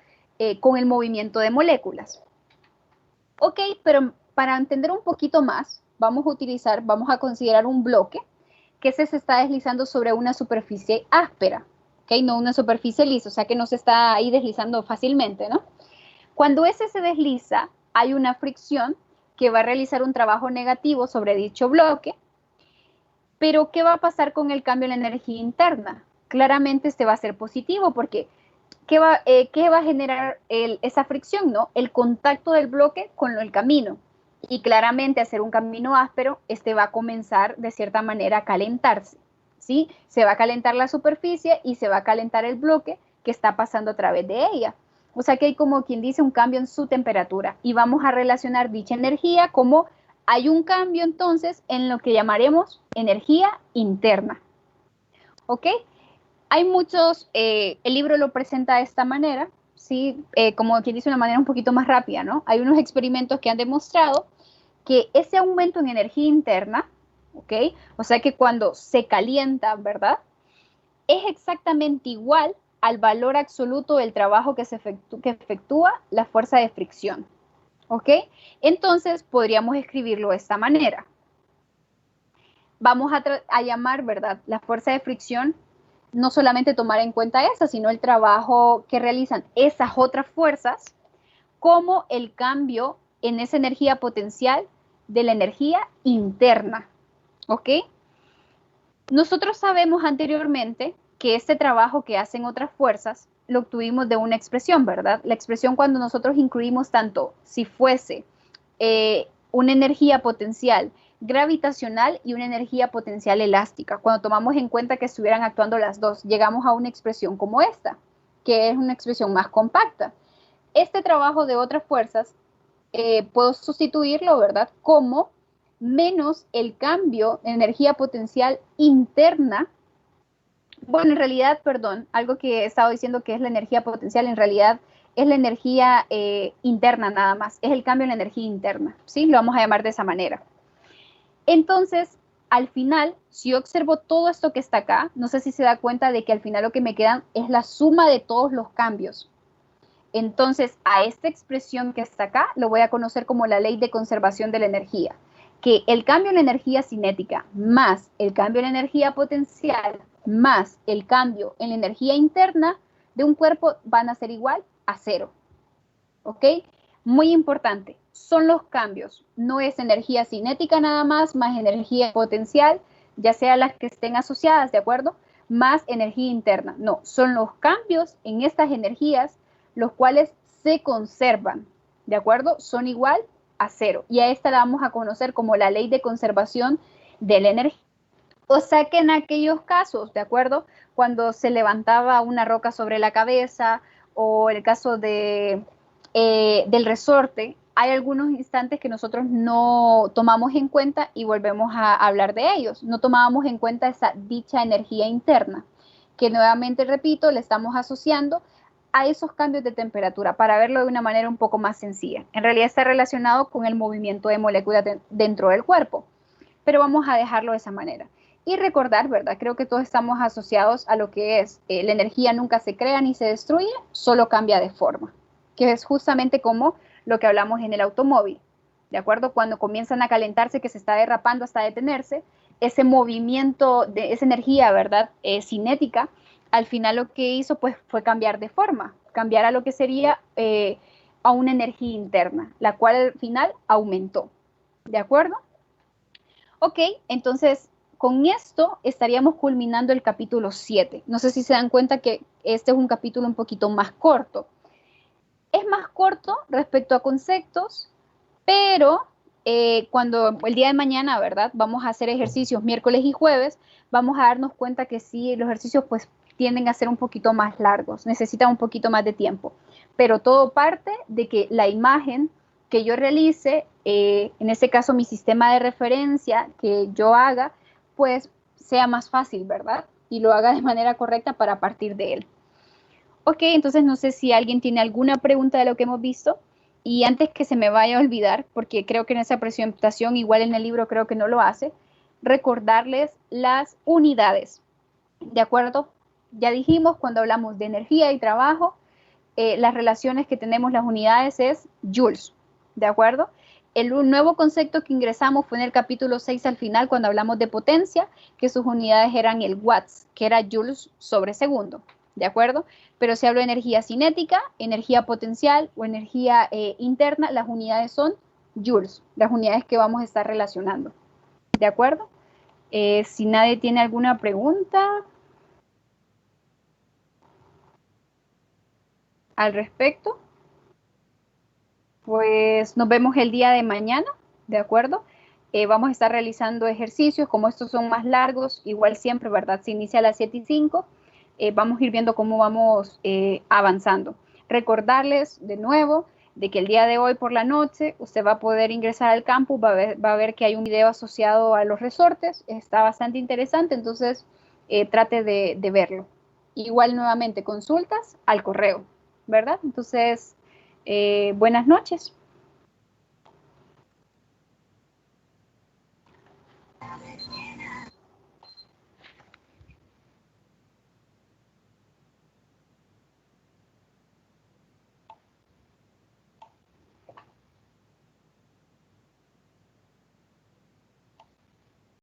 con el movimiento de moléculas. Ok, pero para entender un poquito más, vamos a considerar un bloque que se está deslizando sobre una superficie áspera, ¿ok? No una superficie lisa, o sea que no se está ahí deslizando fácilmente, ¿no? Cuando ese se desliza, hay una fricción que va a realizar un trabajo negativo sobre dicho bloque, pero ¿qué va a pasar con el cambio en la energía interna? Claramente este va a ser positivo porque ¿qué va a generar esa fricción? ¿No? El contacto del bloque con el camino. Y claramente hacer un camino áspero, este va a comenzar de cierta manera a calentarse. ¿Sí? Se va a calentar la superficie y se va a calentar el bloque que está pasando a través de ella. O sea que hay como quien dice un cambio en su temperatura y vamos a relacionar dicha energía como hay un cambio entonces en lo que llamaremos energía interna. ¿Ok? Hay muchos, el libro lo presenta de esta manera, ¿sí? Como quien dice, una manera un poquito más rápida, ¿no? Hay unos experimentos que han demostrado que ese aumento en energía interna, ¿ok? O sea que cuando se calienta, ¿verdad? Es exactamente igual al valor absoluto del trabajo que efectúa la fuerza de fricción, ¿ok? Entonces podríamos escribirlo de esta manera. Vamos a llamar, ¿verdad? La fuerza de fricción, no solamente tomar en cuenta esa, sino el trabajo que realizan esas otras fuerzas, como el cambio en esa energía potencial de la energía interna, ¿ok? Nosotros sabemos anteriormente que este trabajo que hacen otras fuerzas lo obtuvimos de una expresión, ¿verdad? La expresión cuando nosotros incluimos tanto si fuese una energía potencial gravitacional y una energía potencial elástica. Cuando tomamos en cuenta que estuvieran actuando las dos, llegamos a una expresión como esta, que es una expresión más compacta. Este trabajo de otras fuerzas puedo sustituirlo, ¿verdad? Como menos el cambio de energía potencial interna. Bueno, en realidad, perdón, algo que he estado diciendo que es la energía potencial, en realidad es la energía interna nada más, es el cambio en la energía interna, ¿sí? Lo vamos a llamar de esa manera. Entonces, al final, si yo observo todo esto que está acá, no sé si se da cuenta de que al final lo que me quedan es la suma de todos los cambios. Entonces, a esta expresión que está acá, lo voy a conocer como la ley de conservación de la energía, que el cambio en la energía cinética más el cambio en la energía potencial más el cambio en la energía interna de un cuerpo van a ser igual a cero. ¿Ok? Muy importante, son los cambios, no es energía cinética nada más energía potencial, ya sea las que estén asociadas, ¿de acuerdo? Más energía interna. No, son los cambios en estas energías los cuales se conservan, ¿de acuerdo? Son igual a cero. Y a esta la vamos a conocer como la ley de conservación de la energía. O sea que en aquellos casos, ¿de acuerdo? Cuando se levantaba una roca sobre la cabeza o el caso del resorte, hay algunos instantes que nosotros no tomamos en cuenta y volvemos a hablar de ellos. No tomábamos en cuenta esa dicha energía interna, que nuevamente, repito, le estamos asociando a esos cambios de temperatura para verlo de una manera un poco más sencilla. En realidad está relacionado con el movimiento de moléculas dentro del cuerpo, pero vamos a dejarlo de esa manera. Y recordar, ¿verdad? Creo que todos estamos asociados a lo que es la energía nunca se crea ni se destruye, solo cambia de forma, que es justamente como lo que hablamos en el automóvil, ¿de acuerdo? Cuando comienzan a calentarse, que se está derrapando hasta detenerse, ese movimiento de esa energía, ¿verdad? Cinética, al final lo que hizo pues fue cambiar de forma, cambiar a lo que sería a una energía interna, la cual al final aumentó, ¿de acuerdo? Ok, entonces con esto estaríamos culminando el capítulo 7. No sé si se dan cuenta que este es un capítulo un poquito más corto. Es más corto respecto a conceptos, pero cuando el día de mañana, ¿verdad? Vamos a hacer ejercicios miércoles y jueves, vamos a darnos cuenta que sí, los ejercicios pues tienden a ser un poquito más largos, necesitan un poquito más de tiempo, pero todo parte de que la imagen que yo realice, en este caso mi sistema de referencia que yo haga, pues sea más fácil, ¿verdad? Y lo haga de manera correcta para partir de él. Ok, entonces no sé si alguien tiene alguna pregunta de lo que hemos visto. Y antes que se me vaya a olvidar, porque creo que en esa presentación, igual en el libro creo que no lo hace, recordarles las unidades. ¿De acuerdo? Ya dijimos cuando hablamos de energía y trabajo, las relaciones que tenemos las unidades es joules. ¿De acuerdo? El nuevo concepto que ingresamos fue en el capítulo 6 al final, cuando hablamos de potencia, que sus unidades eran el watts, que era joules sobre segundo, ¿de acuerdo? Pero si hablo de energía cinética, energía potencial o energía interna, las unidades son joules, las unidades que vamos a estar relacionando, ¿de acuerdo? Si nadie tiene alguna pregunta al respecto, pues nos vemos el día de mañana, ¿de acuerdo? Vamos a estar realizando ejercicios, como estos son más largos, igual siempre, ¿verdad? Se inicia a las 7:05, vamos a ir viendo cómo vamos avanzando. Recordarles de nuevo de que el día de hoy por la noche usted va a poder ingresar al campus, va a ver que hay un video asociado a los resortes, está bastante interesante, entonces trate de verlo. Igual nuevamente consultas al correo, ¿verdad? Entonces, buenas noches.